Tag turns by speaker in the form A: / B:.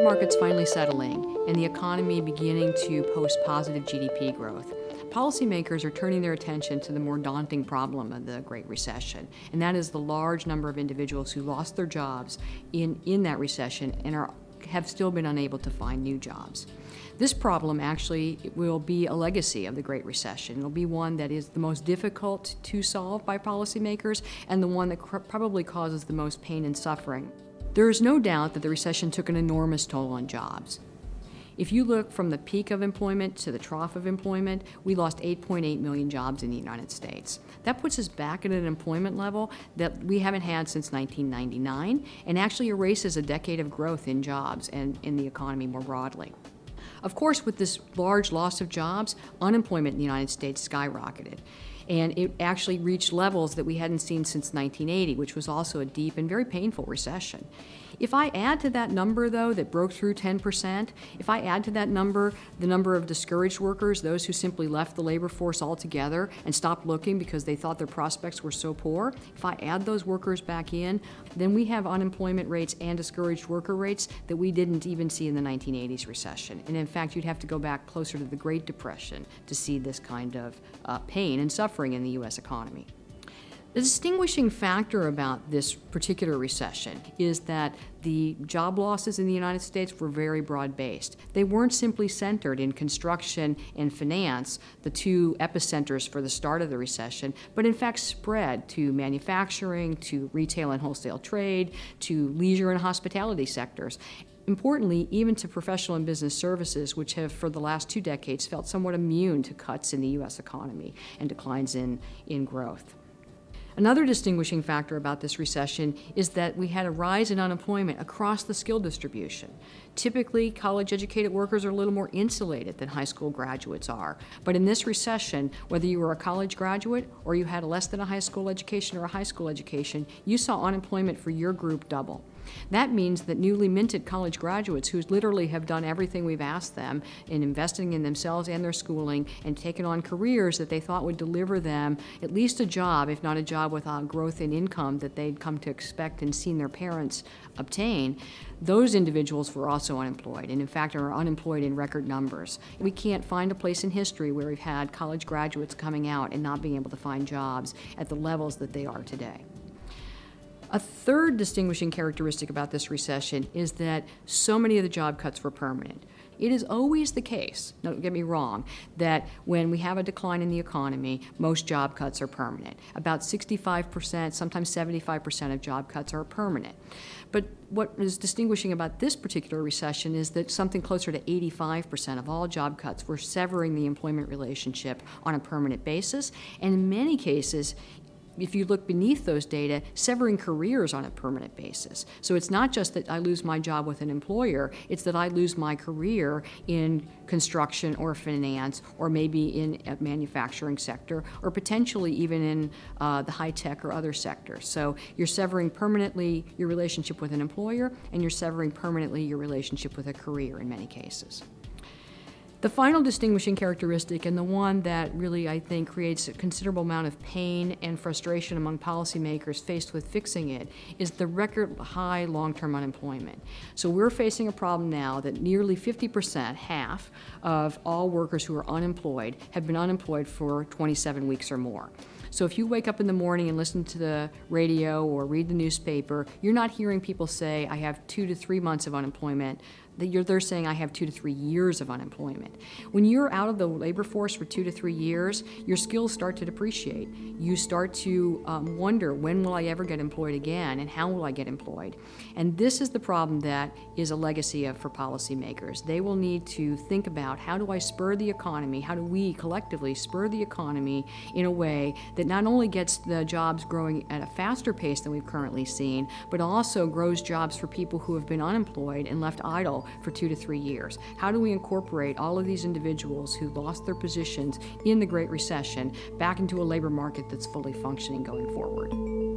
A: labor market's finally settling and the economy beginning to post positive GDP growth, policymakers are turning their attention to the more daunting problem of the Great Recession, and that is the large number of individuals who lost their jobs in that recession and have still been unable to find new jobs. This problem actually will be a legacy of the Great Recession. It'll be one that is the most difficult to solve by policymakers and the one that probably causes the most pain and suffering. There is no doubt that the recession took an enormous toll on jobs. If you look from the peak of employment to the trough of employment, we lost 8.8 million jobs in the United States. That puts us back at an employment level that we haven't had since 1999 and actually erases a decade of growth in jobs and in the economy more broadly. Of course, with this large loss of jobs, unemployment in the United States skyrocketed. And it actually reached levels that we hadn't seen since 1980, which was also a deep and very painful recession. If I add to that number, though, that broke through 10%, if I add to that number the number of discouraged workers, those who simply left the labor force altogether and stopped looking because they thought their prospects were so poor, if I add those workers back in, then we have unemployment rates and discouraged worker rates that we didn't even see in the 1980s recession. And in fact, you'd have to go back closer to the Great Depression to see this kind of pain and suffering in the U.S. economy. The distinguishing factor about this particular recession is that the job losses in the United States were very broad-based. They weren't simply centered in construction and finance, the two epicenters for the start of the recession, but in fact spread to manufacturing, to retail and wholesale trade, to leisure and hospitality sectors. Importantly, even to professional and business services, which have for the last 2 decades felt somewhat immune to cuts in the U.S. economy and declines in growth. Another distinguishing factor about this recession is that we had a rise in unemployment across the skill distribution. Typically, college-educated workers are a little more insulated than high school graduates are. But in this recession, whether you were a college graduate or you had less than a high school education or a high school education, you saw unemployment for your group double. That means that newly minted college graduates who literally have done everything we've asked them in investing in themselves and their schooling and taken on careers that they thought would deliver them at least a job, if not a job with growth in income that they'd come to expect and seen their parents obtain, those individuals were also unemployed, and in fact are unemployed in record numbers. We can't find a place in history where we've had college graduates coming out and not being able to find jobs at the levels that they are today. A third distinguishing characteristic about this recession is that so many of the job cuts were permanent. It is always the case, don't get me wrong, that when we have a decline in the economy, most job cuts are permanent. About 65%, sometimes 75% of job cuts are permanent. But what is distinguishing about this particular recession is that something closer to 85% of all job cuts were severing the employment relationship on a permanent basis, and in many cases, if you look beneath those data, severing careers on a permanent basis. So it's not just that I lose my job with an employer, it's that I lose my career in construction or finance or maybe in a manufacturing sector or potentially even in the high-tech or other sectors. So you're severing permanently your relationship with an employer and you're severing permanently your relationship with a career in many cases. The final distinguishing characteristic, and the one that really, I think, creates a considerable amount of pain and frustration among policymakers faced with fixing it, is the record high long-term unemployment. So we're facing a problem now that nearly 50%, half, of all workers who are unemployed have been unemployed for 27 weeks or more. So if you wake up in the morning and listen to the radio or read the newspaper, you're not hearing people say, I have 2 to 3 months of unemployment. They're saying I have 2 to 3 years of unemployment. When you're out of the labor force for 2 to 3 years, your skills start to depreciate. You start to wonder, when will I ever get employed again and how will I get employed? And this is the problem that is a legacy for policymakers. They will need to think about, how do I spur the economy, how do we collectively spur the economy in a way that not only gets the jobs growing at a faster pace than we've currently seen, but also grows jobs for people who have been unemployed and left idle for 2 to 3 years. How do we incorporate all of these individuals who lost their positions in the Great Recession back into a labor market that's fully functioning going forward?